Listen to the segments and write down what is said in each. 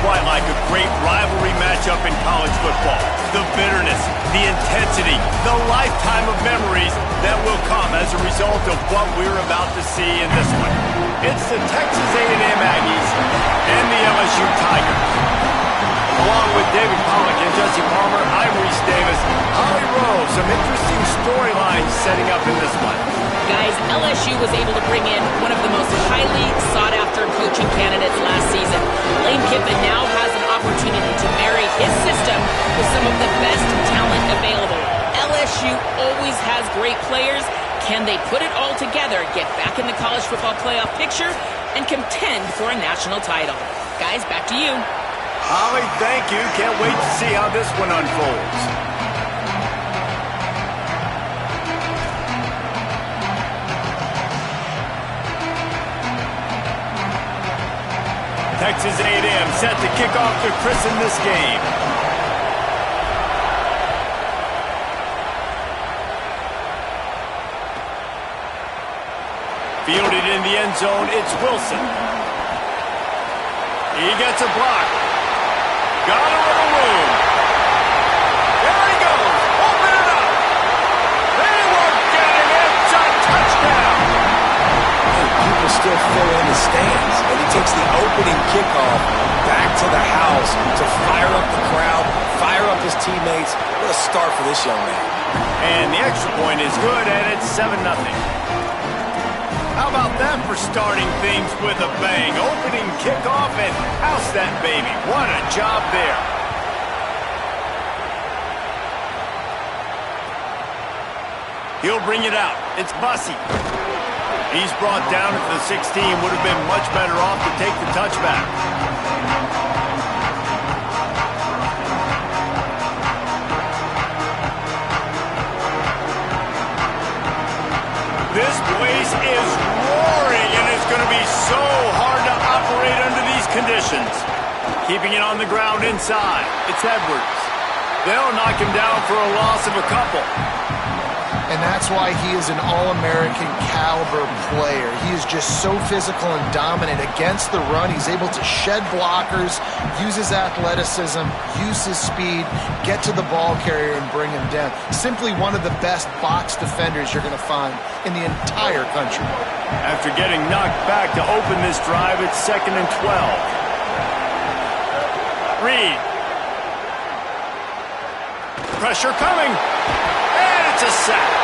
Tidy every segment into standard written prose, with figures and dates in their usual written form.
quite like a great rivalry matchup in college football. The bitterness, the intensity, the lifetime of memories that will come as a result of what we're about to see in this one. It's the Texas A&M Aggies and the LSU Tigers. Along with David Pollack and Jesse Palmer, I'm Reese Davis. Holly Rowe, some interesting storylines setting up in this one. Guys, LSU was able to bring in one of the most highly sought-after coaching candidates last season. Lane Kiffin now has an opportunity to marry his system with some of the best talent available. LSU always has great players. Can they put it all together, get back in the college football playoff picture, and contend for a national title? Guys, back to you. Holly, thank you. Can't wait to see how this one unfolds. Texas A&M set to kick off to christen this game. Fielded in the end zone, it's Wilson. He gets a block. Got a little room. There he goes. Open it up. They were getting it. It's a touchdown. People still fill in the stands, and he takes the opening kickoff back to the house to fire up the crowd, fire up his teammates. What a start for this young man. And the extra point is good, and it's 7-0. How about that for starting things with a bang? Opening kickoff and house that baby. What a job there. He'll bring it out. It's Bussey. He's brought down at the 16. Would have been much better off to take the touchback. This place is roaring, and it's going to be so hard to operate under these conditions. Keeping it on the ground inside. It's Edwards. They'll knock him down for a loss of a couple. And that's why he is an All-American caliber player. He is just so physical and dominant against the run. He's able to shed blockers, use his athleticism, use his speed, get to the ball carrier and bring him down. Simply one of the best box defenders you're going to find in the entire country. After getting knocked back to open this drive, it's 2nd and 12. Reed. Pressure coming. And it's a sack.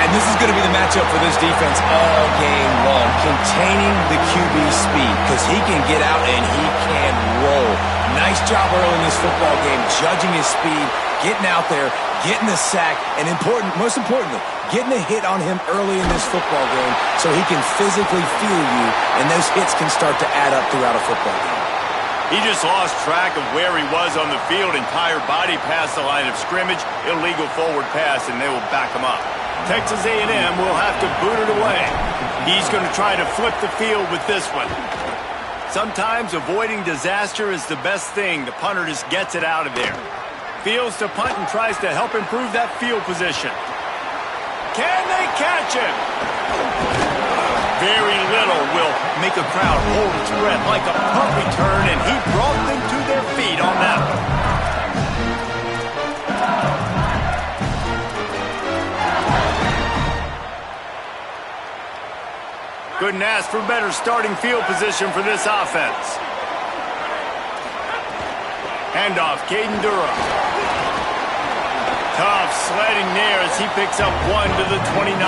And this is going to be the matchup for this defense all game long. Containing the QB speed, because he can get out and he can roll. Nice job early in this football game, judging his speed, getting out there, getting the sack, and most importantly, getting a hit on him early in this football game so he can physically feel you, and those hits can start to add up throughout a football game. He just lost track of where he was on the field. Entire body past the line of scrimmage. Illegal forward pass, and they will back him up. Texas A&M will have to boot it away. He's going to try to flip the field with this one. Sometimes avoiding disaster is the best thing. The punter just gets it out of there. Fields to punt and tries to help improve that field position. Can they catch him? Very little will make a crowd hold its breath like a punt return, and he brought them to their feet on that one. Couldn't ask for better starting field position for this offense. Handoff, Caden Durham. Tough sledding there as he picks up 1 to the 29.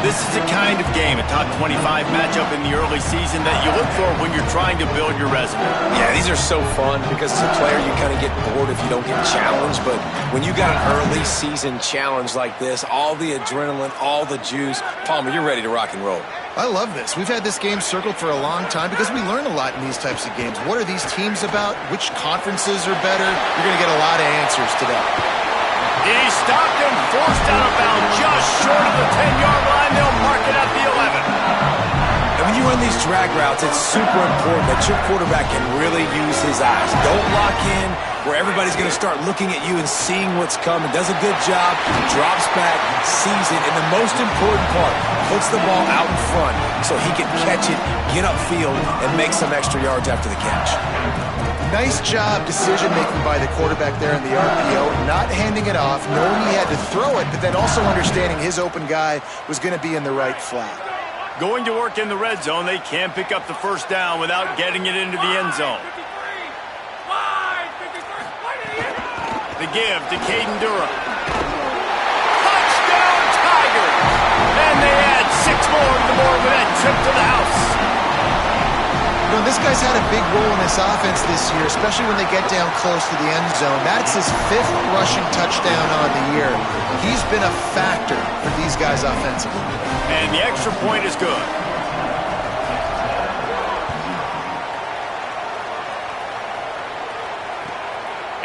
This is the kind of game, a top 25 matchup in the early season, that you look for when you're trying to build your resume. Yeah, these are so fun because as a player you kind of get bored if you don't get challenged, but when you got an early season challenge like this, all the adrenaline, all the juice, Palmer, you're ready to rock and roll. I love this. We've had this game circled for a long time because we learn a lot in these types of games. What are these teams about? Which conferences are better? You're going to get a lot of answers today. He stopped him, forced out of bounds just short of the 10-yard line. They'll mark it at the 11. And when you run these drag routes, it's super important that your quarterback can really use his eyes. Don't lock in where everybody's going to start looking at you and seeing what's coming. Does a good job, drops back, sees it, and the most important part, puts the ball out in front so he can catch it, get upfield, and make some extra yards after the catch. Nice job decision-making by the quarterback there in the RPO, not handing it off, knowing he had to throw it, but then also understanding his open guy was going to be in the right flat. Going to work in the red zone, they can't pick up the first down without getting it into the end zone. The give to Caden Durham. Touchdown, Tigers! And they add 6 more to the board with that trip to the house. You know, this guy's had a big role in this offense this year, especially when they get down close to the end zone. That's his 5th rushing touchdown on the year. He's been a factor for these guys offensively. And the extra point is good.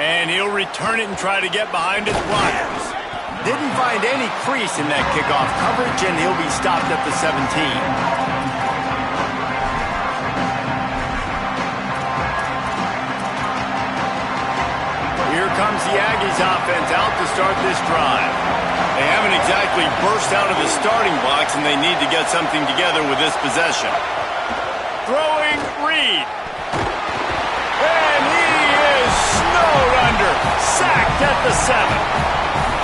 And he'll return it and try to get behind his blockers. Didn't find any crease in that kickoff coverage, and he'll be stopped at the 17. Here comes the Aggies offense out to start this drive. They haven't exactly burst out of the starting blocks, and they need to get something together with this possession. Throwing Reed. And he is snowed under. Sacked at the 7.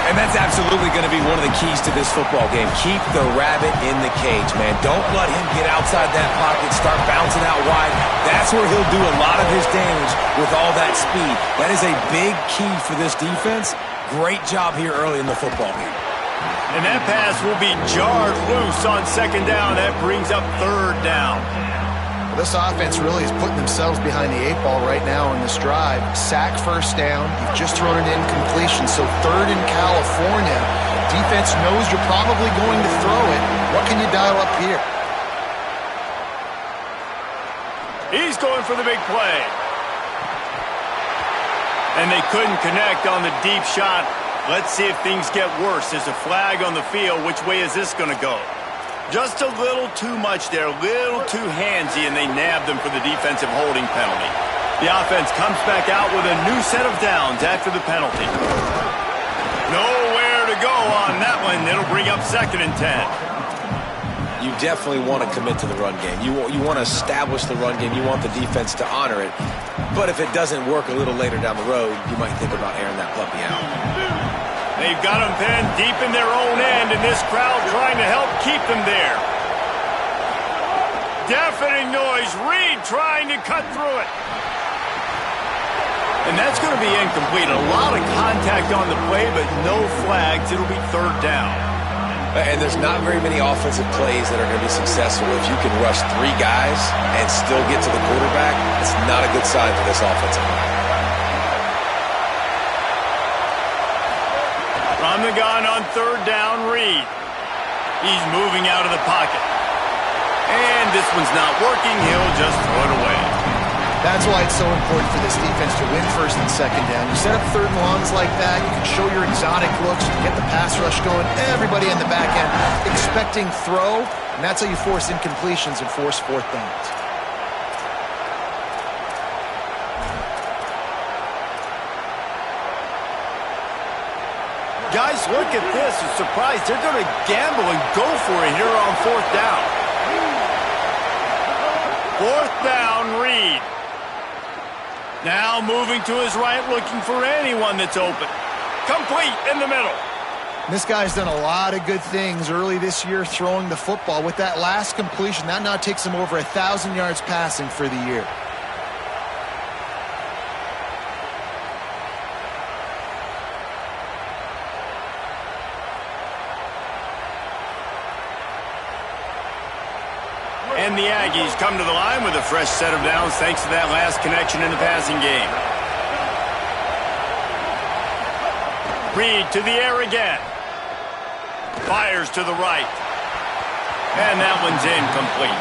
And that's absolutely going to be one of the keys to this football game. Keep the rabbit in the cage, man. Don't let him get outside that pocket, start bouncing out wide. That's where he'll do a lot of his damage with all that speed. That is a big key for this defense. Great job here early in the football game. And that pass will be jarred loose on 2nd down. That brings up 3rd down. This offense really is putting themselves behind the 8 ball right now in this drive. Sack 1st down. You've just thrown an incompletion, so 3rd in California. Defense knows you're probably going to throw it. What can you dial up here? He's going for the big play. And they couldn't connect on the deep shot. Let's see if things get worse. There's a flag on the field. Which way is this going to go? Just a little too much there, a little too handsy, and they nabbed them for the defensive holding penalty. The offense comes back out with a new set of downs after the penalty. Nowhere to go on that one. It'll bring up 2nd and 10. You definitely want to commit to the run game. You want to establish the run game. You want the defense to honor it. But if it doesn't work a little later down the road, you might think about airing that puppy out. They've got them pinned deep in their own end, and this crowd trying to help keep them there. Deafening noise. Reed trying to cut through it. And that's going to be incomplete. A lot of contact on the play, but no flags. It'll be 3rd down. And there's not very many offensive plays that are going to be successful if you can rush 3 guys and still get to the quarterback. It's not a good sign for this offensive line. From the gun on 3rd down, Reed. He's moving out of the pocket. And this one's not working. He'll just throw it away. That's why it's so important for this defense to win 1st and 2nd down. You set up 3rd and longs like that, you can show your exotic looks, you can get the pass rush going, everybody in the back end expecting throw, and that's how you force incompletions and force 4th downs. Guys, look at this. I'm surprised. They're going to gamble and go for it here on 4th down. 4th down, Reed. Now moving to his right, looking for anyone that's open. Complete in the middle. This guy's done a lot of good things early this year throwing the football. With that last completion, that now takes him over 1,000 yards passing for the year. And the Aggies come to the line with a fresh set of downs thanks to that last connection in the passing game. Reed to the air again. Fires to the right. And that one's incomplete.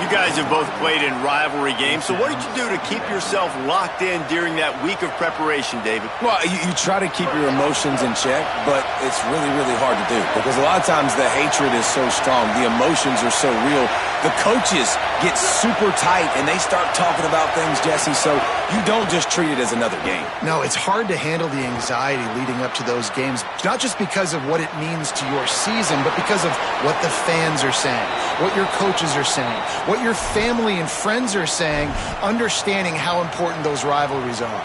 You guys have both played in rivalry games, so what did you do to keep yourself locked in during that week of preparation, David? Well, you try to keep your emotions in check, but it's really, really hard to do because a lot of times the hatred is so strong. The emotions are so real. The coaches get super tight, and they start talking about things, Jesse, so you don't just treat it as another game. No, it's hard to handle the anxiety leading up to those games, not just because of what it means to your season, but because of what the fans are saying, what your coaches are saying, what your family and friends are saying, understanding how important those rivalries are.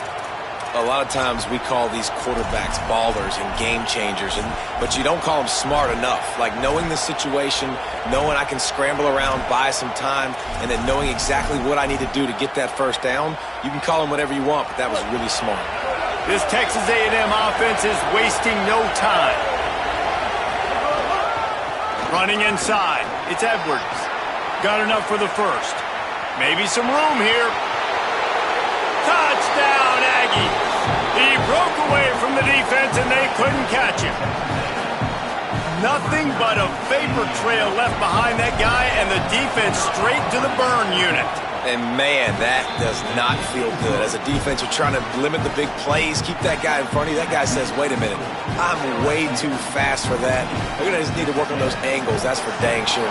A lot of times we call these quarterbacks ballers and game changers, but you don't call them smart enough. Like knowing the situation, knowing I can scramble around, buy some time, and then knowing exactly what I need to do to get that first down. You can call them whatever you want, but that was really smart. This Texas A&M offense is wasting no time. Running inside. It's Edwards. Got enough for the first. Maybe some room here. Touchdown, Aggies. He broke away from the defense, and they couldn't catch him. Nothing but a vapor trail left behind that guy, and the defense straight to the burn unit. And, man, that does not feel good. As a defense, you're trying to limit the big plays, keep that guy in front of you. That guy says, wait a minute, I'm way too fast for that. We're going to just need to work on those angles. That's for dang sure.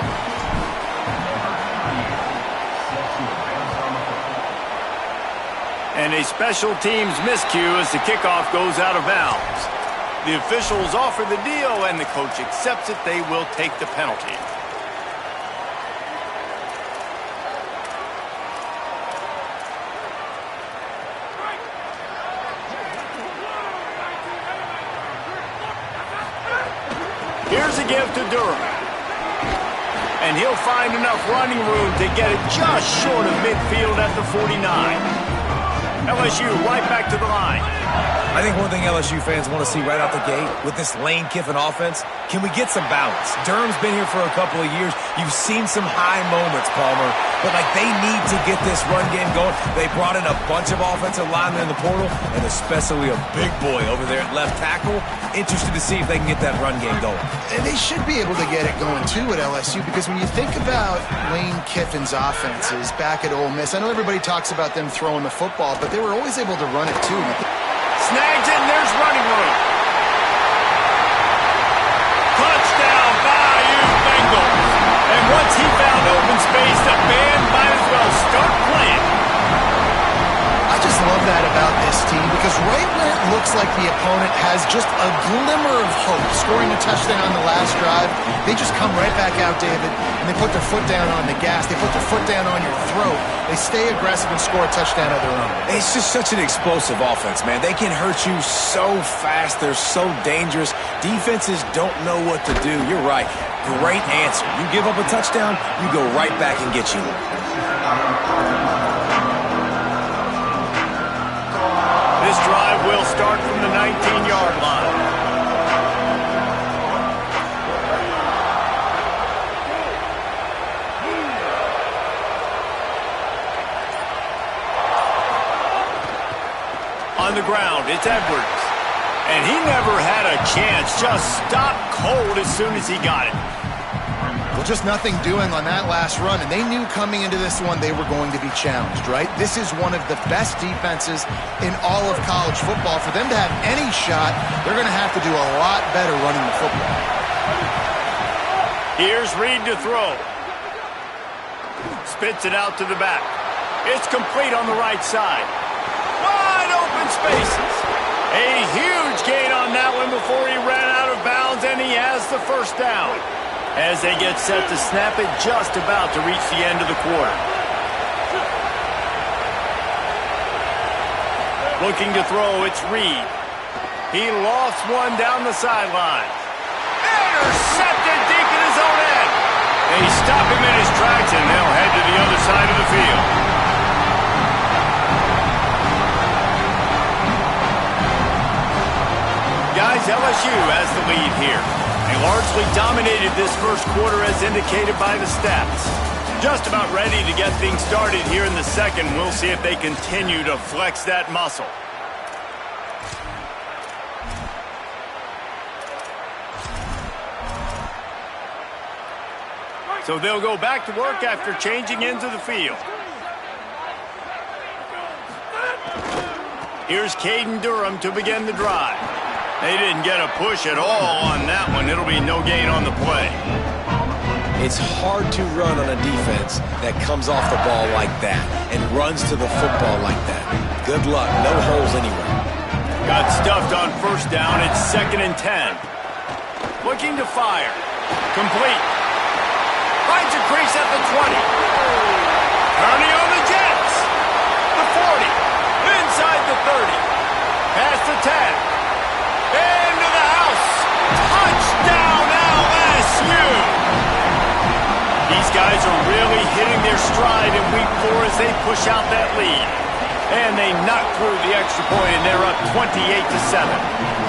And a special teams miscue as the kickoff goes out of bounds. The officials offer the deal, and the coach accepts it. They will take the penalty. Here's a give to Durham. And he'll find enough running room to get it just short of midfield at the 49. LSU right back to the line. I think one thing LSU fans want to see right out the gate with this Lane Kiffin offense, can we get some balance? Durham's been here for a couple of years. You've seen some high moments, Palmer, but they need to get this run game going. They brought in a bunch of offensive linemen in the portal, and especially a big boy over there at left tackle. Interested to see if they can get that run game going. And they should be able to get it going, too, at LSU, because when you think about Lane Kiffin's offenses back at Ole Miss, I know everybody talks about them throwing the football, but they were always able to run it, too. Snags it, and there's running room. Touchdown, Bayou Bengals. And once he found open space, the band might as well start playing. I just love that about this team, because right when it looks like the opponent has just a glimmer of hope, scoring a touchdown on the last drive, they just come right back out, David, and they put their foot down on the gas. They put their foot down on your throat. They stay aggressive and score a touchdown of their own. It's just such an explosive offense, man. They can hurt you so fast. They're so dangerous. Defenses don't know what to do. You're right. Great answer. You give up a touchdown, you go right back and get you. This drive will start from the 19-yard line. On the ground, it's Edwards. And he never had a chance. Just stopped cold as soon as he got it. Well, just nothing doing on that last run, and they knew coming into this one they were going to be challenged, right? This is one of the best defenses in all of college football. For them to have any shot, they're going to have to do a lot better running the football. Here's Reed to throw. Spits it out to the back. It's complete on the right side. Wide open spaces. A huge gain on that one before he ran out of bounds, and he has the first down. As they get set to snap it, just about to reach the end of the quarter. Looking to throw, it's Reed. He lofts one down the sideline. Intercepted deep in his own end. They stop him in his tracks, and they'll head to the other side of the field. Guys, LSU has the lead here. They largely dominated this first quarter as indicated by the stats. Just about ready to get things started here in the second. We'll see if they continue to flex that muscle. So they'll go back to work after changing into the field. Here's Caden Durham to begin the drive. They didn't get a push at all on that one. It'll be no gain on the play. It's hard to run on a defense that comes off the ball like that and runs to the football like that. Good luck. No holes anywhere. Got stuffed on first down. It's 2nd and 10. Looking to fire. Complete. Finds a crease at the 20. Turning on the Jets. The 40. Inside the 30. Past the 10. Into the house. Touchdown LSU. These guys are really hitting their stride in week 4 as they push out that lead. And they knock through the extra point, and they're up 28-7.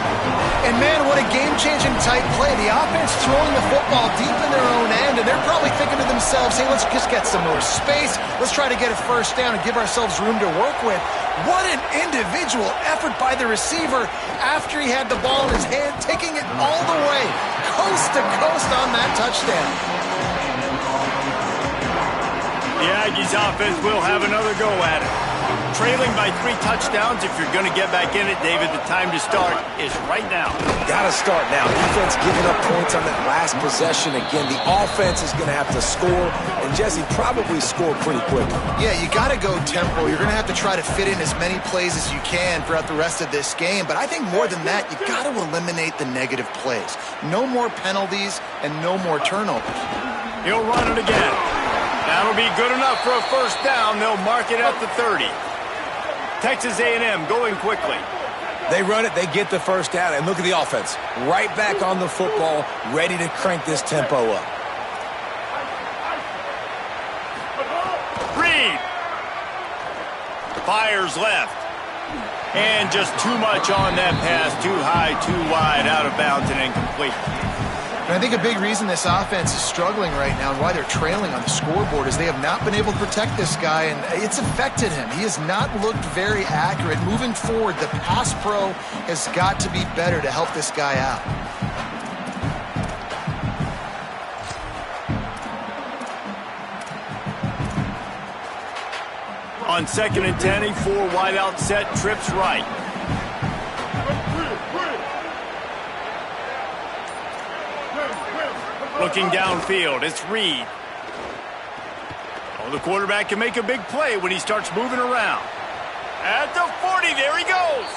And man, what a game-changing type play. The offense throwing the football deep in their own end, and they're probably thinking to themselves, hey, let's just get some more space. Let's try to get a first down and give ourselves room to work with. What an individual effort by the receiver after he had the ball in his hand, taking it all the way, coast to coast on that touchdown. The Aggies offense will have another go at it. Trailing by 3 touchdowns. If you're going to get back in it, David, the time to start is right now. Got to start now. Defense giving up points on that last possession. Again, the offense is going to have to score, and Jesse probably score pretty quick. Yeah, you got to go tempo. You're going to have to try to fit in as many plays as you can throughout the rest of this game. But I think more than that, you got to eliminate the negative plays. No more penalties and no more turnovers. He'll run it again. That'll be good enough for a first down. They'll mark it at the 30. Texas A&M going quickly. They run it, they get the first down, and look at the offense. Right back on the football, ready to crank this tempo up. Reed. Fires left. And just too much on that pass. Too high, too wide, out of bounds, and incomplete. And I think a big reason this offense is struggling right now and why they're trailing on the scoreboard is they have not been able to protect this guy, and it's affected him. He has not looked very accurate. Moving forward, the pass pro has got to be better to help this guy out. On 2nd and 10, a 4 wide out set, trips right. Looking downfield, it's Reed. Oh, the quarterback can make a big play when he starts moving around. At the 40, there he goes.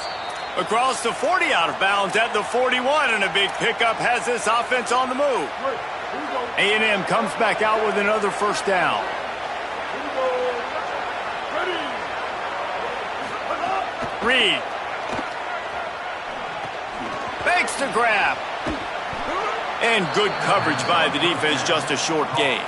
Across the 40, out of bounds at the 41, and a big pickup has this offense on the move. A&M comes back out with another first down. Reed. Makes the grab. And good coverage by the defense, just a short gain.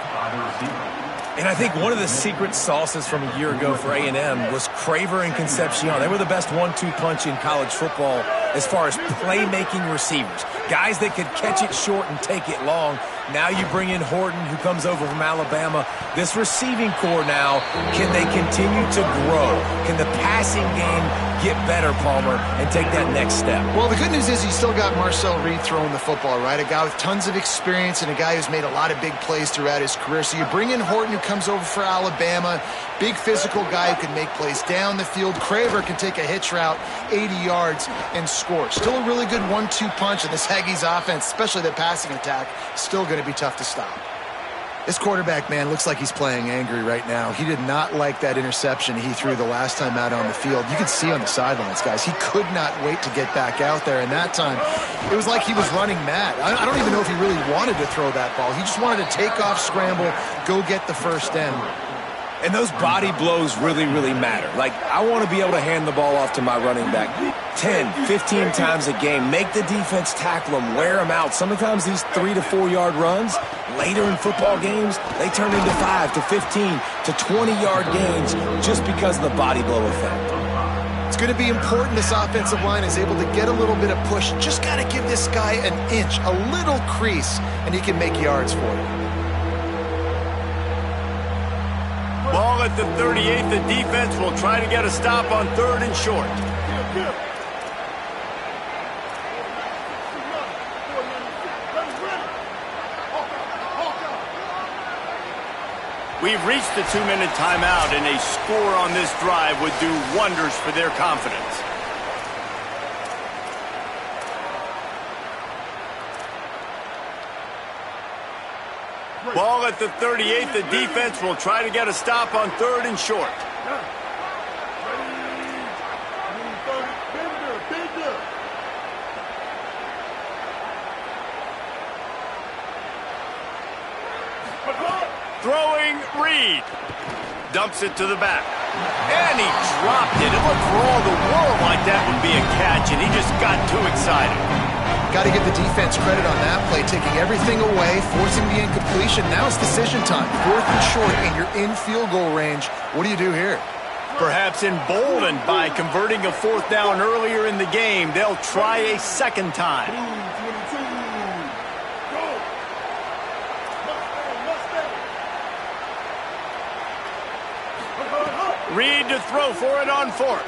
And I think one of the secret sauces from a year ago for A&M was Craver and Concepcion. They were the best 1-2 punch in college football as far as playmaking receivers. Guys that could catch it short and take it long. Now you bring in Horton, who comes over from Alabama. This receiving core now, can they continue to grow? Can the passing game get better, Palmer, and take that next step? Well, the good news is you still got Marcel Reed throwing the football, right? A guy with tons of experience and a guy who's made a lot of big plays throughout his career. So you bring in Horton, who comes over for Alabama. Big physical guy who can make plays down the field. Craver can take a hitch route 80 yards and score. Still a really good 1-2 punch, and this Aggies offense, especially the passing attack, still going to be tough to stop. This quarterback, man, looks like he's playing angry right now. He did not like that interception he threw the last time out on the field. You can see on the sidelines, guys, he could not wait to get back out there. And that time, it was like he was running mad. I don't even know if he really wanted to throw that ball. He just wanted to take off, scramble, go get the first down. And those body blows really, really matter. Like, I want to be able to hand the ball off to my running back 10, 15 times a game. Make the defense tackle them, wear them out. Sometimes these 3 to 4 yard runs, later in football games, they turn into 5 to 15 to 20 yard gains just because of the body blow effect. It's going to be important this offensive line is able to get a little bit of push. Just got to give this guy an inch, a little crease, and he can make yards for you. Ball at the 38. The defense will try to get a stop on 3rd and short. We've reached the 2-minute timeout, and a score on this drive would do wonders for their confidence. Ball at the 38. The defense will try to get a stop on 3rd and short. Throwing, Reed. Dumps it to the back. And he dropped it. It looked for all the world like that would be a catch, and he just got too excited. Got to give the defense credit on that play, taking everything away, forcing the incompletion. Now it's decision time. 4th and short, and you're in field goal range. What do you do here? Perhaps emboldened by converting a 4th down earlier in the game, they'll try a second time. Reed to throw for it on 4th.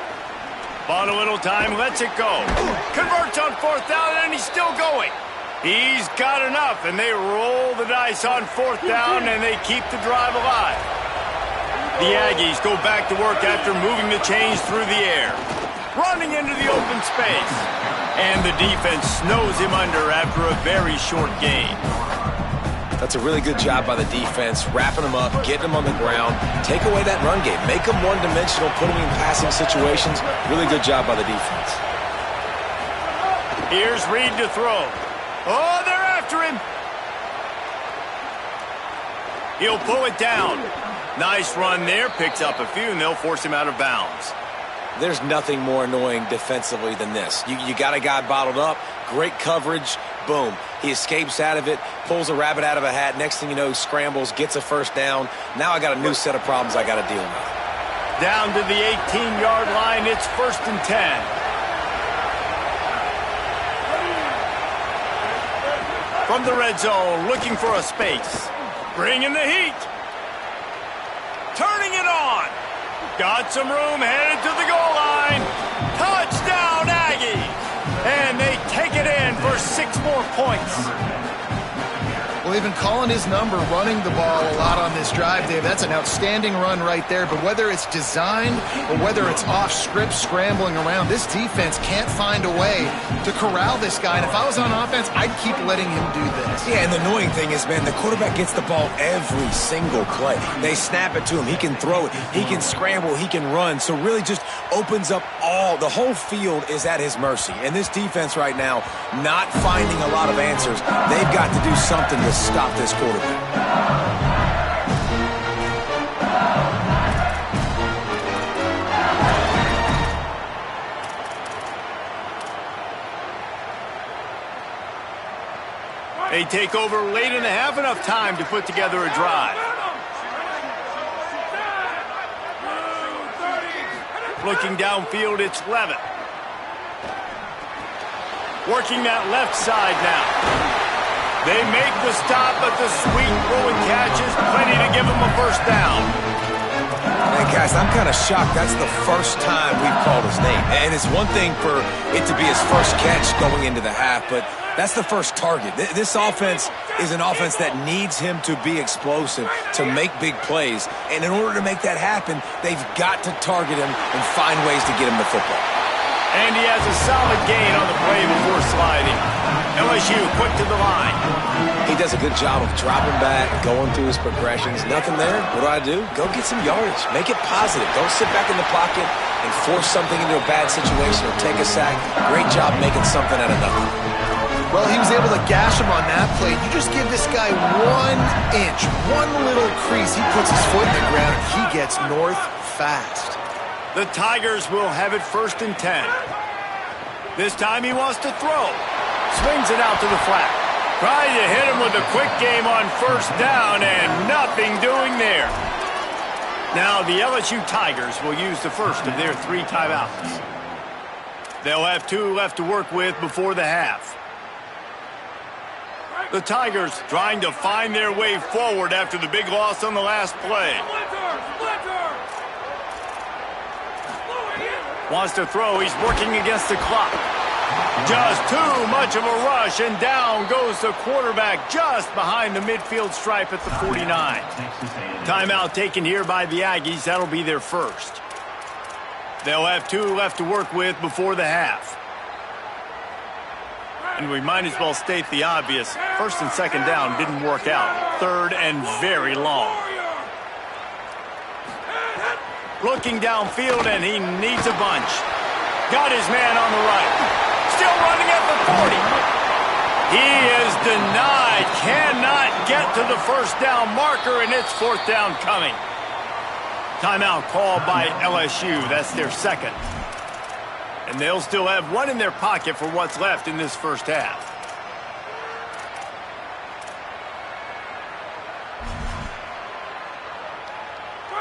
Bought a little time, lets it go. Converts on 4th down, and he's still going. He's got enough, and they roll the dice on 4th down, and they keep the drive alive. The Aggies go back to work after moving the chains through the air. Running into the open space. And the defense snows him under after a very short gain. That's a really good job by the defense, wrapping them up, getting them on the ground, take away that run game, make them one-dimensional, put them in passing situations. Really good job by the defense. Here's Reed to throw. Oh, they're after him. He'll pull it down. Nice run there, picks up a few, and they'll force him out of bounds. There's nothing more annoying defensively than this. You got a guy bottled up, great coverage, boom. He escapes out of it, pulls a rabbit out of a hat. Next thing you know, he scrambles, gets a 1st down. Now I got a new set of problems I got to deal with. Down to the 18-yard line, it's 1st and 10. From the red zone, looking for a space. Bringing the heat. Turning it on. Got some room, headed to the goal line. Touchdown, Aggies! And they take it in for 6 more points. Well, they've been calling his number, running the ball a lot on this drive, Dave. That's an outstanding run right there. But whether it's designed or whether it's off script, scrambling around, this defense can't find a way to corral this guy. And if I was on offense, I'd keep letting him do this. Yeah, and the annoying thing is, man, the quarterback gets the ball every single play. They snap it to him. He can throw it. He can scramble. He can run. So really just opens up the whole field is at his mercy. And this defense right now, not finding a lot of answers. They've got to do something to stop this quarterback. They take over late in the half, enough time to put together a drive. Looking downfield, it's Levitt. Working that left side now. They make the stop, but the sweet throwing catch is plenty to give them a 1st down. Man, guys, I'm kind of shocked. That's the first time we've called his name. And it's one thing for it to be his first catch going into the half, but that's the first target. This offense is an offense that needs him to be explosive, to make big plays. And in order to make that happen, they've got to target him and find ways to get him the football. And he has a solid gain on the play before sliding. LSU quick to the line. He does a good job of dropping back, going through his progressions. Nothing there. What do? Go get some yardage. Make it positive. Don't sit back in the pocket and force something into a bad situation or take a sack. Great job making something out of nothing. Well, he was able to gash him on that play. You just give this guy 1 inch, one little crease. He puts his foot in the ground, and he gets north fast. The Tigers will have it 1st and 10. This time he wants to throw. Swings it out to the flat. Tries to hit him with a quick game on 1st down, and nothing doing there. Now the LSU Tigers will use the first of their 3 timeouts. They'll have 2 left to work with before the half. The Tigers trying to find their way forward after the big loss on the last play. Wants to throw. He's working against the clock. Just too much of a rush, and down goes the quarterback just behind the midfield stripe at the 49. Timeout taken here by the Aggies. That'll be their first. They'll have 2 left to work with before the half. And we might as well state the obvious. First and second down didn't work out. Third and very long. Looking downfield, and he needs a bunch. Got his man on the right. Still running at the 40. He is denied. Cannot get to the first down marker, and it's fourth down coming. Timeout called by LSU. That's their second. And they'll still have 1 in their pocket for what's left in this first half.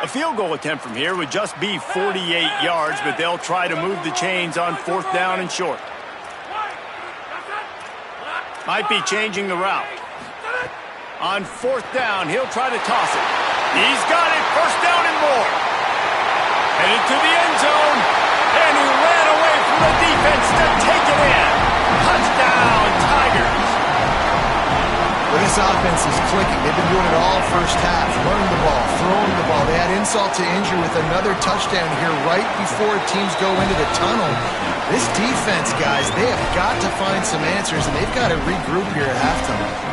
A field goal attempt from here would just be 48 yards, but they'll try to move the chains on fourth down and short. Might be changing the route. On fourth down, he'll try to toss it. He's got it. First down and more. Headed to the end zone. And he ran away from the defense to take it in. Touchdown, Tigers. Well, this offense is clicking. They've been doing it all first half. Running the ball, throwing the ball. They had insult to injury with another touchdown here right before teams go into the tunnel. This defense, guys, they have got to find some answers, and they've got to regroup here at halftime.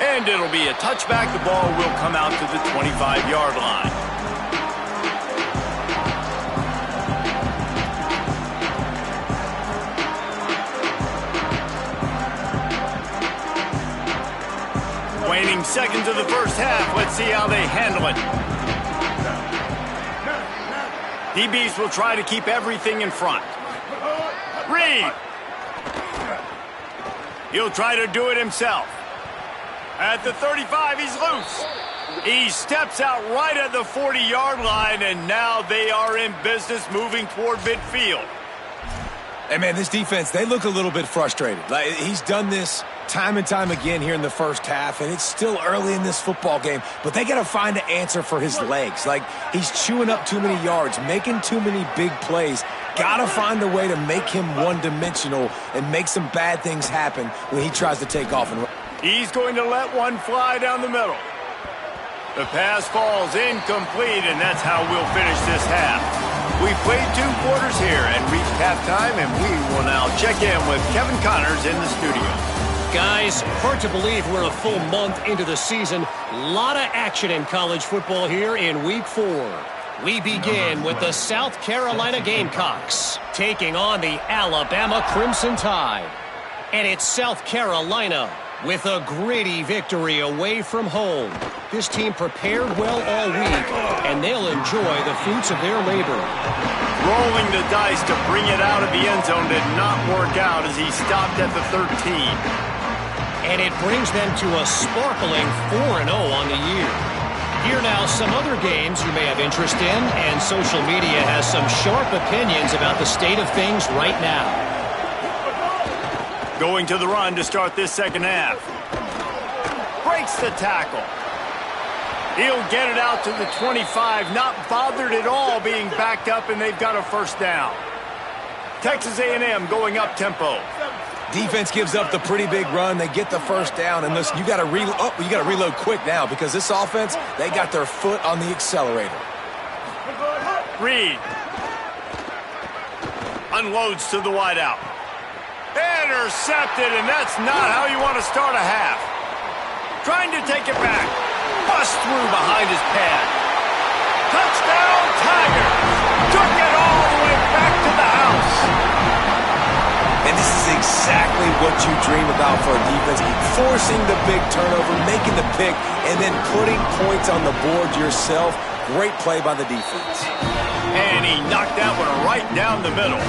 And it'll be a touchback. The ball will come out to the 25-yard line. Waning seconds of the first half. Let's see how they handle it. DBs will try to keep everything in front. Reed. He'll try to do it himself. At the 35, he's loose. He steps out right at the 40-yard line, and now they are in business moving toward midfield. Hey, man, this defense, they look a little bit frustrated. Like, he's done this time and time again here in the first half, and it's still early in this football game, but they got to find an answer for his legs. Like, he's chewing up too many yards, making too many big plays. Got to find a way to make him one-dimensional and make some bad things happen when he tries to take off and run. He's going to let one fly down the middle. The pass falls incomplete, and that's how we'll finish this half. We've played 2 quarters here and reached halftime, and we will now check in with Kevin Connors in the studio. Guys, hard to believe we're a full month into the season. Lot of action in college football here in Week 4. We begin with the South Carolina Gamecocks taking on the Alabama Crimson Tide. And it's South Carolina with a gritty victory away from home. This team prepared well all week, and they'll enjoy the fruits of their labor. Rolling the dice to bring it out of the end zone did not work out as he stopped at the 13. And it brings them to a sparkling 4-0 on the year. Here now, some other games you may have interest in, and social media has some sharp opinions about the state of things right now. Going to the run to start this second half. Breaks the tackle. He'll get it out to the 25, not bothered at all being backed up, and they've got a first down. Texas A&M going up tempo. Defense gives up the pretty big run. They get the first down, and listen, you got to reload quick now because this offense, they got their foot on the accelerator. Reed unloads to the wideout. Intercepted, and that's not how you want to start a half. Trying to take it back. Bust through behind his pad. Touchdown, Tigers! Took it all the way back to the house. And this is exactly what you dream about for a defense. Forcing the big turnover, making the pick, and then putting points on the board yourself. Great play by the defense. And he knocked that one right down the middle.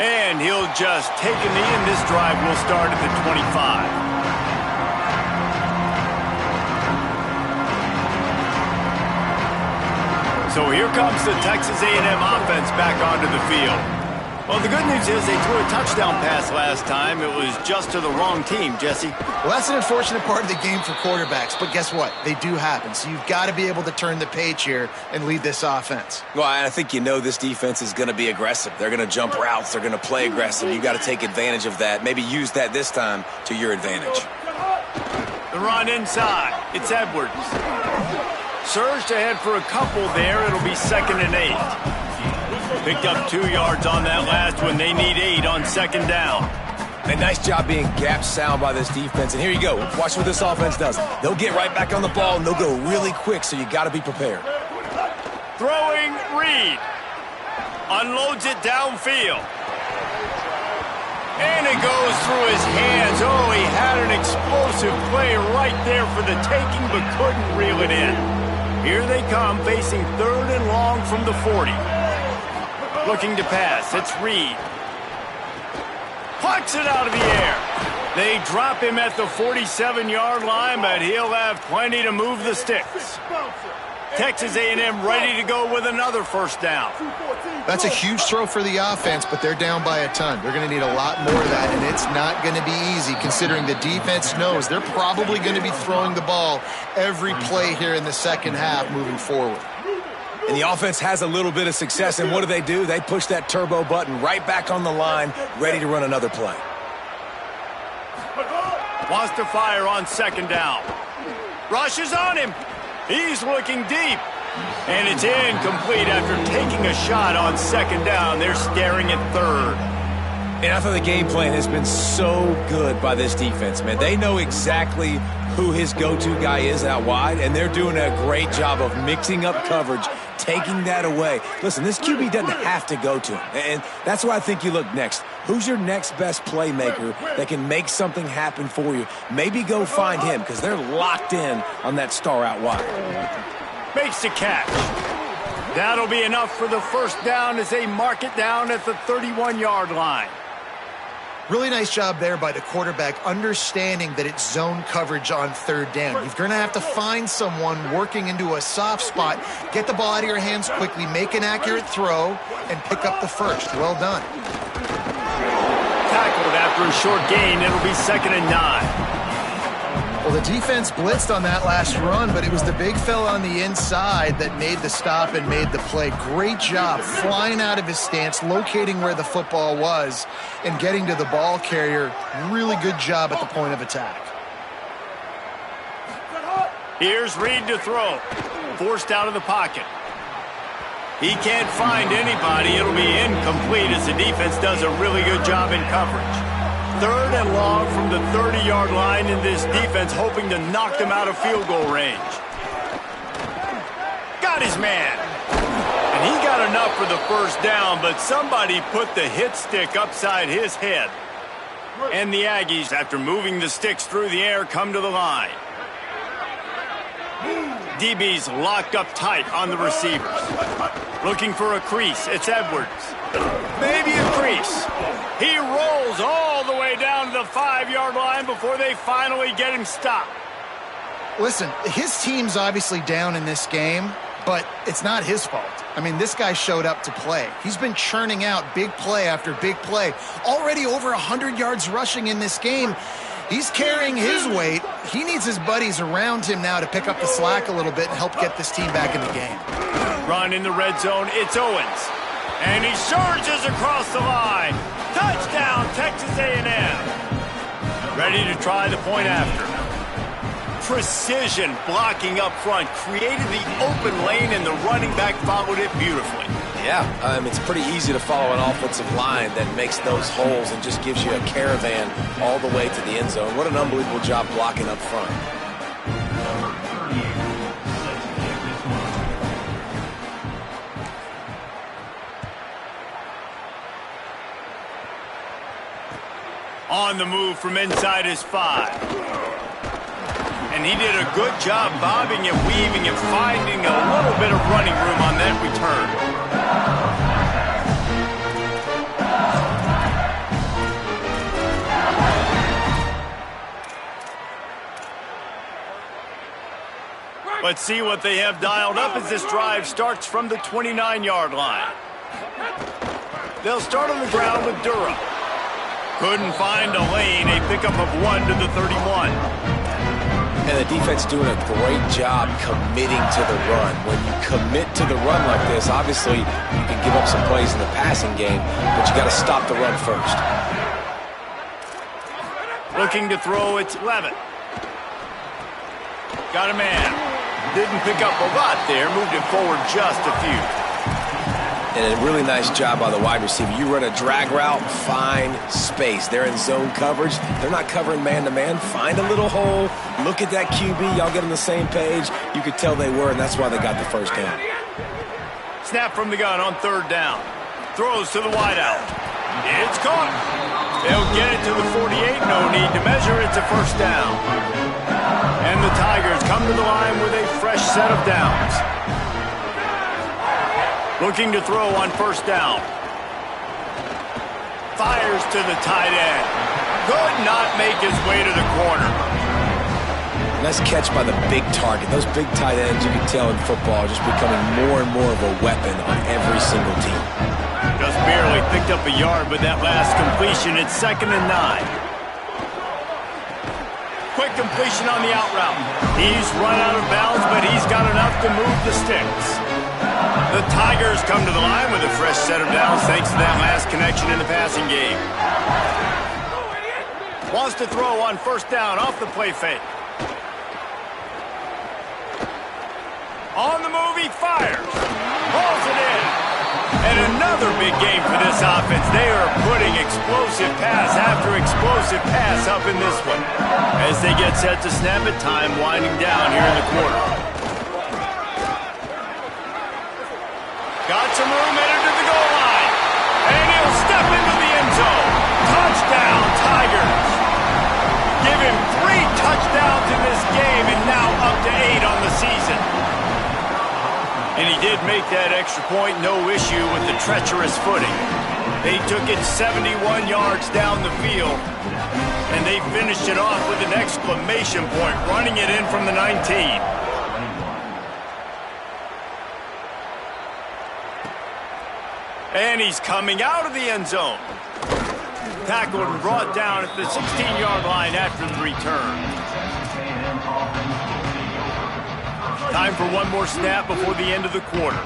And he'll just take a knee, and this drive will start at the 25. So here comes the Texas A&M offense back onto the field. Well, the good news is they threw a touchdown pass last time. It was just to the wrong team, Jesse. Well, that's an unfortunate part of the game for quarterbacks, but guess what? They do happen. So you've got to be able to turn the page here and lead this offense. Well, I think you know this defense is going to be aggressive. They're going to jump routes. They're going to play aggressive. You've got to take advantage of that. Maybe use that this time to your advantage. The run inside. It's Edwards. Surged ahead for a couple there. It'll be 2nd and 8. Picked up 2 yards on that last one. They need 8 on 2nd down. A nice job being gap sound by this defense. And here you go. Watch what this offense does. They'll get right back on the ball, and they'll go really quick, so you got to be prepared. Throwing Reed. Unloads it downfield. And it goes through his hands. Oh, he had an explosive play right there for the taking, but couldn't reel it in. Here they come, facing 3rd and long from the 40. Looking to pass. It's Reed. Plucks it out of the air. They drop him at the 47-yard line, but he'll have plenty to move the sticks. Texas A&M ready to go with another 1st down. That's a huge throw for the offense, but they're down by a ton. They're going to need a lot more of that, and it's not going to be easy considering the defense knows they're probably going to be throwing the ball every play here in the second half moving forward. And the offense has a little bit of success, and what do? They push that turbo button right back on the line, ready to run another play. Wants to fire on 2nd down. Rushes on him. He's looking deep. And it's incomplete after taking a shot on 2nd down. They're staring at 3rd. And I thought the game plan has been so good by this defense, man. They know exactly who his go-to guy is out wide, and they're doing a great job of mixing up coverage, taking that away. Listen, this QB doesn't have to go to him, and that's why I think you look next. Who's your next best playmaker that can make something happen for you? Maybe go find him, because they're locked in on that star out wide. Makes the catch. That'll be enough for the 1st down as they mark it down at the 31-yard line. Really nice job there by the quarterback, understanding that it's zone coverage on 3rd down. You're going to have to find someone working into a soft spot, get the ball out of your hands quickly, make an accurate throw, and pick up the 1st. Well done. Tackled after a short gain. It'll be 2nd and 9. Well, the defense blitzed on that last run, but it was the big fella on the inside that made the stop and made the play. Great job flying out of his stance, locating where the football was, and getting to the ball carrier. Really good job at the point of attack. Here's Reed to throw. Forced out of the pocket. He can't find anybody. It'll be incomplete as the defense does a really good job in coverage. 3rd and long from the 30-yard line, in this defense hoping to knock them out of field goal range. Got his man. And he got enough for the 1st down, but somebody put the hit stick upside his head. And the Aggies, after moving the sticks through the air, come to the line. DB's locked up tight on the receivers. Looking for a crease. It's Edwards. Maybe a crease. He rolls all the way down to the 5-yard line before they finally get him stopped. Listen, his team's obviously down in this game, but it's not his fault. I mean, this guy showed up to play. He's been churning out big play after big play. Already over 100 yards rushing in this game. He's carrying his weight. He needs his buddies around him now to pick up the slack a little bit and help get this team back in the game. Run in the red zone. It's Owens. And he surges across the line. Touchdown, Texas A&M. Ready to try the point after. Precision blocking up front. Created the open lane, and the running back followed it beautifully. Yeah, it's pretty easy to follow an offensive line that makes those holes and just gives you a caravan all the way to the end zone. What an unbelievable job blocking up front. On the move from inside his 5. And he did a good job bobbing and weaving and finding a little bit of running room on that return. Let's see what they have dialed up as this drive starts from the 29-yard line. They'll start on the ground with Durham. Couldn't find a lane, a pickup of 1 to the 31. And the defense doing a great job committing to the run. When you commit to the run like this, obviously you can give up some plays in the passing game, but you got to stop the run first. Looking to throw, it's Levitt. Got a man. Didn't pick up a lot there, moved it forward just a few. And a really nice job by the wide receiver. You run a drag route, find space. They're in zone coverage. They're not covering man-to-man. Find a little hole. Look at that QB. Y'all get on the same page. You could tell they were, and that's why they got the first down. Snap from the gun on 3rd down. Throws to the wideout. It's caught. They'll get it to the 48. No need to measure. It's a first down. And the Tigers come to the line with a fresh set of downs. Looking to throw on 1st down. Fires to the tight end. Could not make his way to the corner. Nice catch by the big target. Those big tight ends, you can tell in football, are just becoming more and more of a weapon on every single team. Just barely picked up a yard with that last completion. It's 2nd and 9. Quick completion on the out route. He's run out of bounds, but he's got enough to move the sticks. The Tigers come to the line with a fresh set of downs thanks to that last connection in the passing game. Wants to throw on 1st down off the play fake. On the move, he fires. Pulls it in. And another big game for this offense. They are putting explosive pass after explosive pass up in this one. As they get set to snap it, time winding down here in the quarter. Got some room headed to the goal line. And he'll step into the end zone. Touchdown, Tigers. Give him 3 touchdowns in this game and now up to 8 on the season. And he did make that extra point, no issue with the treacherous footing. They took it 71 yards down the field, and they finished it off with an exclamation point, running it in from the 19. And he's coming out of the end zone. Tackled and brought down at the 16-yard line after the return. Time for one more snap before the end of the quarter.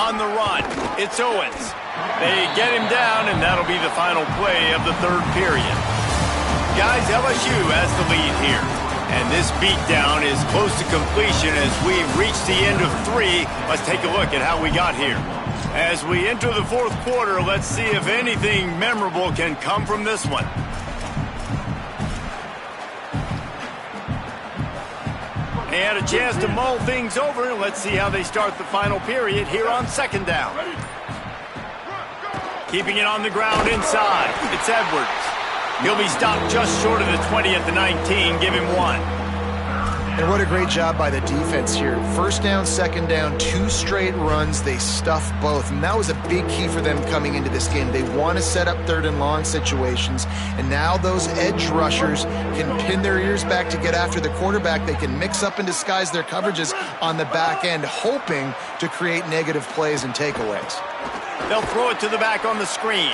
On the run, it's Owens. They get him down, and that'll be the final play of the 3rd period. Guys, LSU has the lead here. And this beatdown is close to completion as we've reached the end of 3. Let's take a look at how we got here. As we enter the 4th quarter, let's see if anything memorable can come from this one. They had a chance to mull things over. Let's see how they start the final period here on 2nd down. Keeping it on the ground inside. It's Edwards. He'll be stopped just short of the 20 at the 19. Give him 1. And what a great job by the defense here. 1st down, 2nd down, 2 straight runs. They stuff both. And that was a big key for them coming into this game. They want to set up 3rd and long situations. And now those edge rushers can pin their ears back to get after the quarterback. They can mix up and disguise their coverages on the back end, hoping to create negative plays and takeaways. They'll throw it to the back on the screen.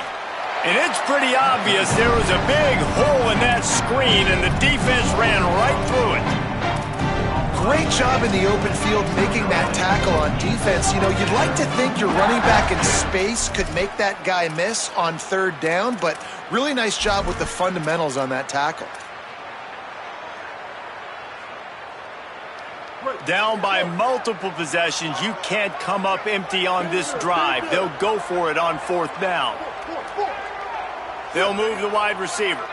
And it's pretty obvious there was a big hole in that screen, and the defense ran right through it. Great job in the open field making that tackle on defense. You know, you'd like to think your running back in space could make that guy miss on 3rd down, but really nice job with the fundamentals on that tackle. Down by multiple possessions, you can't come up empty on this drive. They'll go for it on 4th down. They'll move the wide receiver.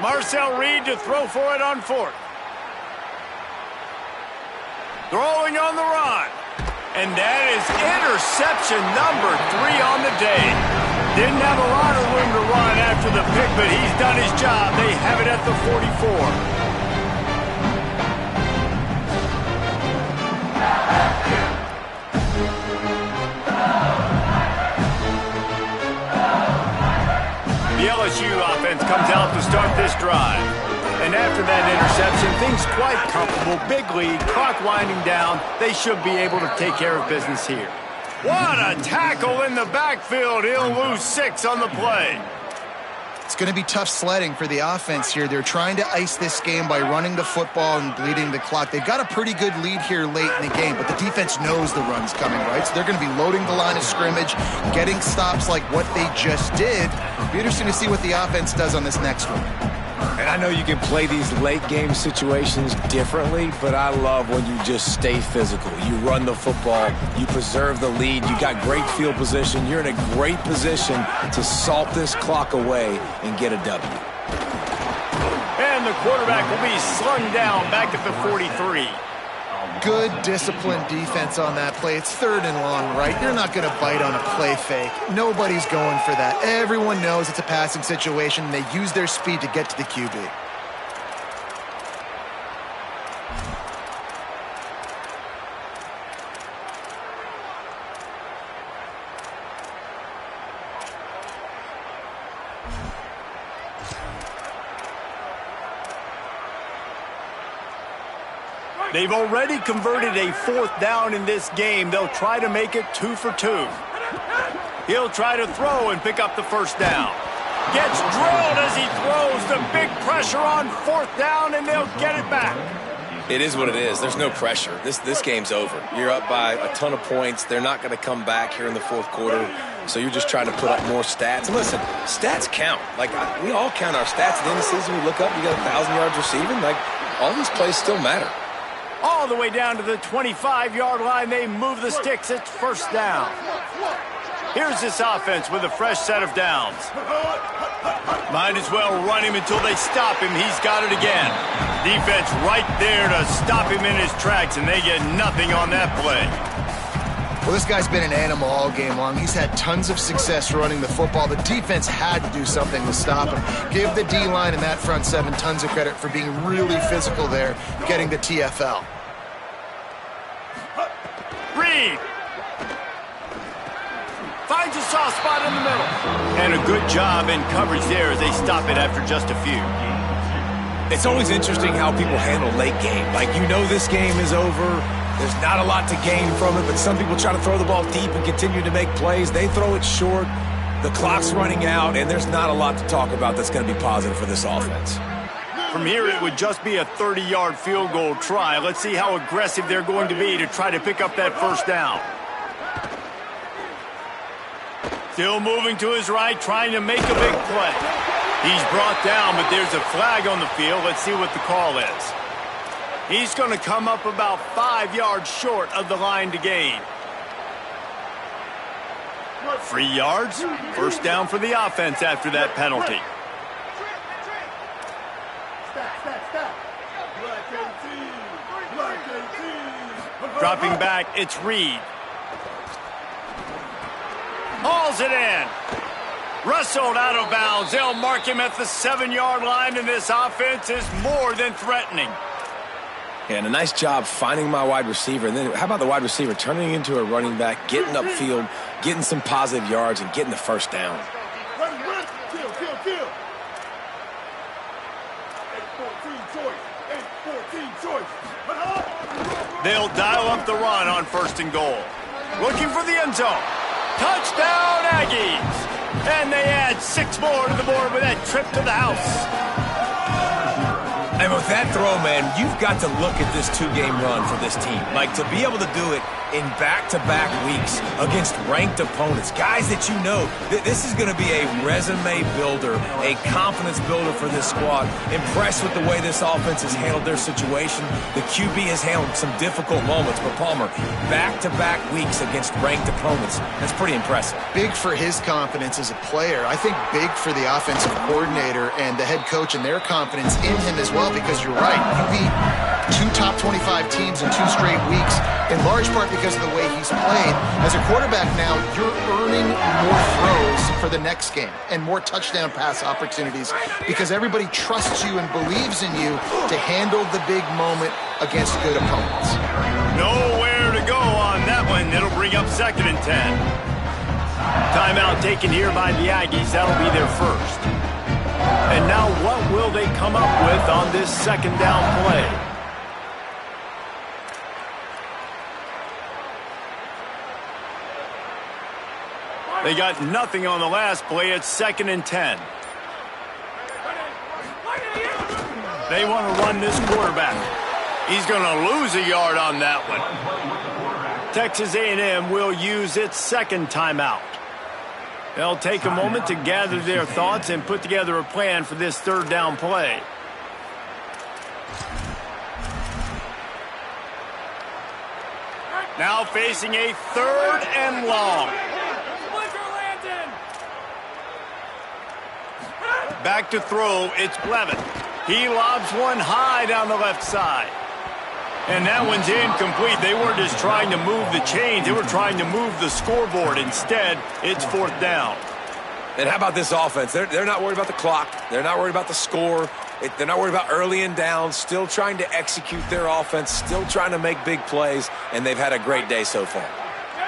Marcel Reed to throw for it on 4th. Throwing on the run. And that is interception number 3 on the day. Didn't have a lot of room to run after the pick, but he's done his job. They have it at the 44. The LSU offense comes out to start this drive. And after that interception, things quite comfortable. Big lead, clock winding down. They should be able to take care of business here. What a tackle in the backfield. He'll lose 6 on the play. It's going to be tough sledding for the offense here. They're trying to ice this game by running the football and bleeding the clock. They've got a pretty good lead here late in the game, but the defense knows the run's coming, right? So they're going to be loading the line of scrimmage, getting stops like what they just did. It'll be interesting to see what the offense does on this next one. And I know you can play these late game situations differently, but I love when you just stay physical. You run the football, you preserve the lead, you got great field position, you're in a great position to salt this clock away and get a W. And the quarterback will be slung down back at the 43. Good, disciplined defense on that play. It's 3rd and long, right? You're not going to bite on a play fake. Nobody's going for that. Everyone knows it's a passing situation, and they use their speed to get to the QB. They've already converted a 4th down in this game. They'll try to make it 2 for 2. He'll try to throw and pick up the 1st down. Gets drilled as he throws. The big pressure on 4th down, and they'll get it back. It is what it is. There's no pressure. This game's over. You're up by a ton of points. They're not going to come back here in the 4th quarter, so you're just trying to put up more stats. And listen, stats count. Like, we all count our stats at the end of the season. We look up, you got 1,000 yards receiving. Like, all these plays still matter. All the way down to the 25-yard line. They move the sticks. It's 1st down. Here's this offense with a fresh set of downs. Might as well run him until they stop him. He's got it again. Defense right there to stop him in his tracks, and they get nothing on that play. Well, this guy's been an animal all game long. He's had tons of success running the football. The defense had to do something to stop him. Give the D-line and that front 7 tons of credit for being really physical there, getting the TFL. Reed finds a soft spot in the middle. And a good job in coverage there as they stop it after just a few. It's always interesting how people handle late game. Like, you know this game is over. There's not a lot to gain from it, but some people try to throw the ball deep and continue to make plays. They throw it short. The clock's running out, and there's not a lot to talk about that's going to be positive for this offense. From here, it would just be a 30-yard field goal try. Let's see how aggressive they're going to be to try to pick up that 1st down. Still moving to his right, trying to make a big play. He's brought down, but there's a flag on the field. Let's see what the call is. He's going to come up about 5 yards short of the line to gain. 3 yards, 1st down for the offense after that penalty. Dropping back, it's Reed. Hauls it in. Rustled out of bounds. They'll mark him at the 7-yard line, and this offense is more than threatening. Yeah, and a nice job finding my wide receiver. And then how about the wide receiver turning into a running back, getting upfield, getting some positive yards, and getting the 1st down. They'll dial up the run on 1st and goal. Looking for the end zone. Touchdown, Aggies! And they add 6 more to the board with that trip to the house. And with that throw, man, you've got to look at this 2-game run for this team. Like, to be able to do it in back-to-back weeks against ranked opponents, guys that you know, this is going to be a resume builder, a confidence builder for this squad. Impressed with the way this offense has handled their situation. The QB has handled some difficult moments, but Palmer, back-to-back weeks against ranked opponents, that's pretty impressive. Big for his confidence as a player. I think big for the offensive coordinator and the head coach and their confidence in him as well, because you're right. You beat 2 top 25 teams in 2 straight weeks, in large part because of the way he's played. As a quarterback now, you're earning more throws for the next game and more touchdown pass opportunities because everybody trusts you and believes in you to handle the big moment against good opponents. Nowhere to go on that one. It'll bring up 2nd and 10. Timeout taken here by the Aggies. That'll be their first. And now what will they come up with on this second down play? They got nothing on the last play. It's 2nd and 10. They want to run this quarterback. He's going to lose a yard on that one. Texas A&M will use its second timeout. They'll take a moment to gather their thoughts and put together a plan for this third down play. Now facing a 3rd and long. Back to throw, it's Blevin. He lobs one high down the left side. And that one's incomplete. They weren't just trying to move the chains. They were trying to move the scoreboard. Instead, it's 4th down. And how about this offense? They're not worried about the clock. They're not worried about the score. They're not worried about early and down. Still trying to execute their offense. Still trying to make big plays. And they've had a great day so far.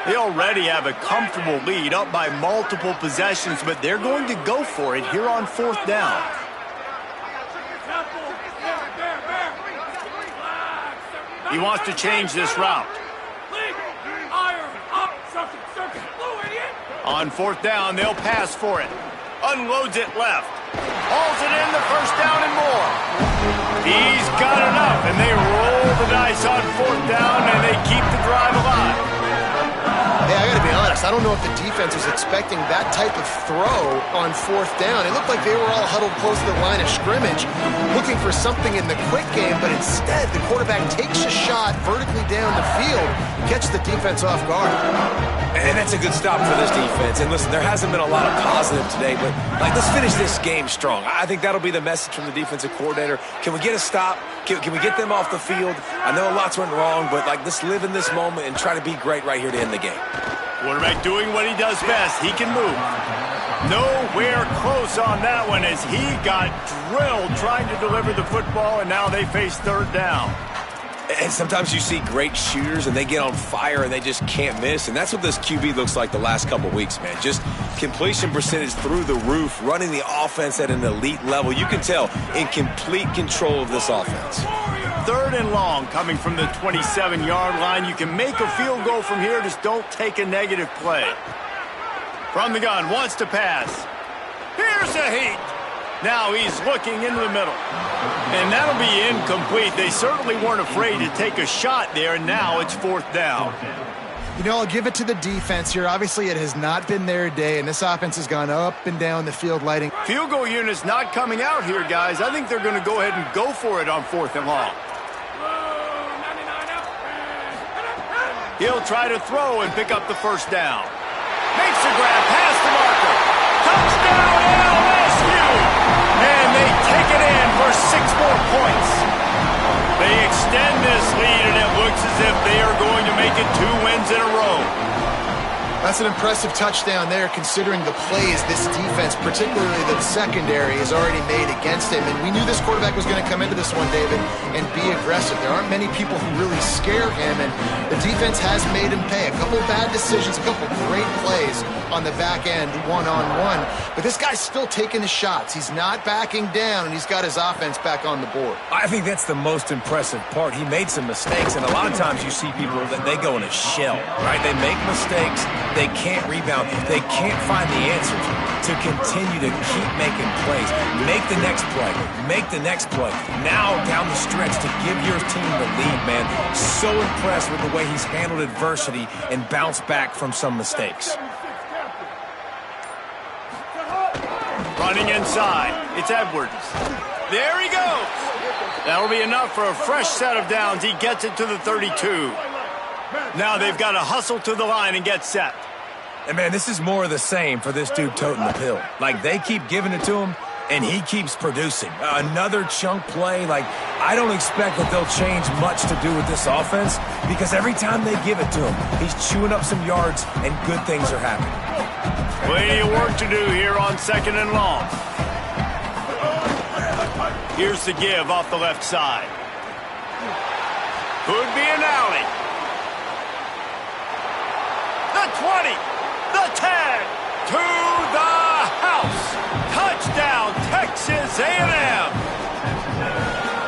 They already have a comfortable lead, up by multiple possessions, but they're going to go for it here on 4th down. He wants to change this route. On 4th down, they'll pass for it. Unloads it left. Hauls it in, the first down and more. He's got enough, and they roll the dice on 4th down, and they keep the drive alive. Hey, I got to be honest. I don't know if the defense was expecting that type of throw on 4th down. It looked like they were all huddled close to the line of scrimmage, looking for something in the quick game, but instead the quarterback takes a shot vertically down the field, gets the defense off guard. And that's a good stop for this defense. And listen, there hasn't been a lot of positive today, but let's finish this game strong. I think that'll be the message from the defensive coordinator. Can we get a stop? Can we get them off the field? I know lots went wrong, but let's live in this moment and try to be great right here to end the game. Quarterback doing what he does best. He can move. Nowhere close on that one as he got drilled trying to deliver the football, and now they face 3rd down. And sometimes you see great shooters, and they get on fire, and they just can't miss. And that's what this QB looks like the last couple weeks, man. Just completion percentage through the roof, running the offense at an elite level. You can tell in complete control of this offense. 3rd and long coming from the 27-yard line. You can make a field goal from here. Just don't take a negative play. From the gun, wants to pass. Here's a heat. Now he's looking into the middle. And that'll be incomplete. They certainly weren't afraid to take a shot there, and now it's 4th down. You know, I'll give it to the defense here. Obviously, it has not been their day, and this offense has gone up and down the field lighting. Field goal unit's not coming out here, guys. I think they're going to go ahead and go for it on 4th and long. He'll try to throw and pick up the first down. Makes the grab past the marker. Touchdown, LSU! And they take it in for 6 more points. They extend this lead, and it looks as if they are going to make it 2 wins in a row. That's an impressive touchdown there, considering the plays this defense, particularly the secondary, has already made against him. And we knew this quarterback was going to come into this one, David, and be aggressive. There aren't many people who really scare him, and the defense has made him pay. A couple bad decisions, a couple great plays on the back end, one-on-one. But this guy's still taking his shots. He's not backing down, and he's got his offense back on the board. I think that's the most impressive part. He made some mistakes, and a lot of times you see people that they go in a shell, right? They make mistakes. They can't rebound. They can't find the answers to continue to keep making plays. Make the next play. Make the next play. Now down the stretch to give your team the lead, man. So impressed with the way he's handled adversity and bounced back from some mistakes. Running inside. It's Edwards. There he goes. That'll be enough for a fresh set of downs. He gets it to the 32. Now they've got to hustle to the line and get set. And, man, this is more of the same for this dude toting the pill. They keep giving it to him, and he keeps producing. Another chunk play. I don't expect that they'll change much to do with this offense because every time they give it to him, he's chewing up some yards, and good things are happening. Plenty of work to do here on 2nd and long. Here's the give off the left side. Could be an alley. The 20. The 10. to the house. Touchdown, Texas A&M.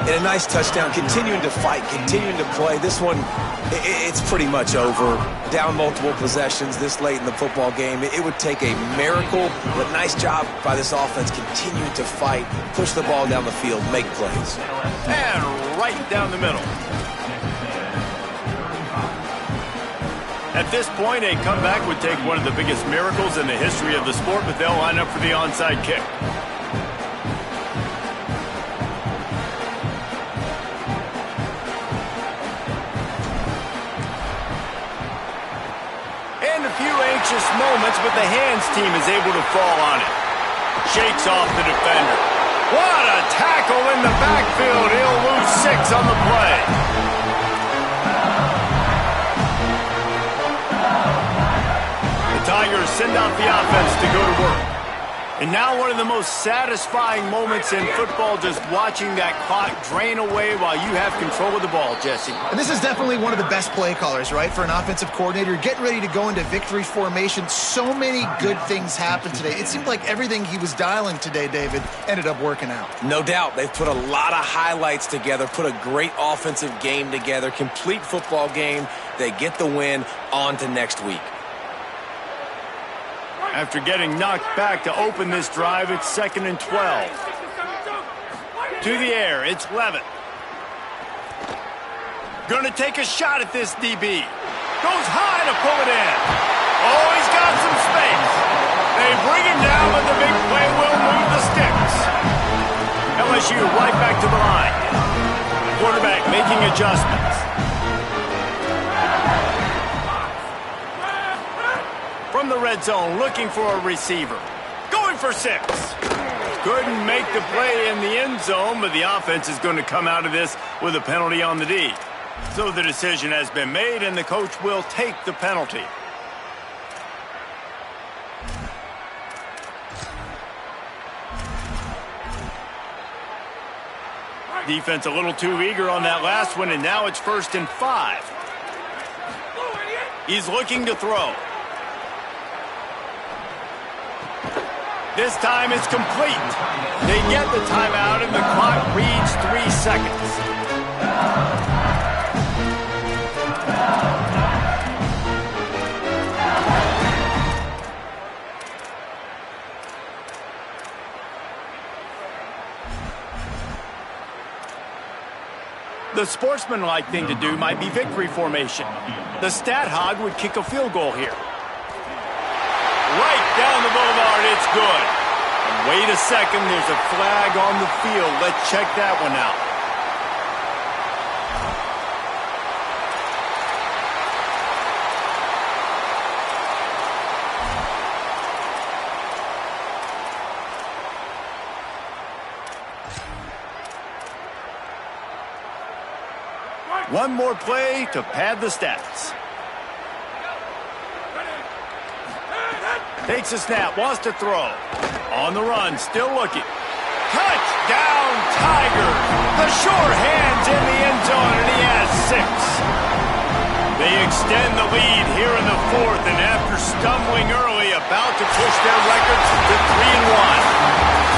And a nice touchdown, continuing to fight, continuing to play. This one, it's pretty much over. Down multiple possessions this late in the football game. It would take a miracle, but nice job by this offense continuing to fight, push the ball down the field, make plays. And right down the middle. At this point, a comeback would take one of the biggest miracles in the history of the sport, but they'll line up for the onside kick. Anxious moments, but the hands team is able to fall on it. Shakes off the defender. What a tackle in the backfield. He'll lose 6 on the play. The Tigers send out the offense to go to work. And now one of the most satisfying moments in football, just watching that clock drain away while you have control of the ball, Jesse. And this is definitely one of the best play callers, right, for an offensive coordinator. Getting ready to go into victory formation. So many good things happened today. It seemed like everything he was dialing today, David, ended up working out. No doubt. They've put a lot of highlights together, put a great offensive game together, complete football game. They get the win. On to next week. After getting knocked back to open this drive, it's 2nd and 12. To the air, it's Levitt. Gonna take a shot at this DB. Goes high to pull it in. Oh, he's got some space. They bring him down, but the big play will move the sticks. LSU right back to the line. Quarterback making adjustments. From the red zone, looking for a receiver. Going for 6. Couldn't make the play in the end zone, but the offense is going to come out of this with a penalty on the D. So the decision has been made, and the coach will take the penalty. Defense a little too eager on that last one, and now it's 1st and 5. He's looking to throw. This time it's complete. They get the timeout, and the clock reads 3 seconds. The sportsmanlike thing to do might be victory formation. The stat hog would kick a field goal here. Right down the boulevard, it's good. And wait a second, there's a flag on the field. Let's check that one out. One more play to pad the stats. Takes a snap, wants to throw. On the run, still looking. Touchdown, Tigers! The sure hands in the end zone, and he has 6. They extend the lead here in the 4th, and after stumbling early, about to push their records to 3-1.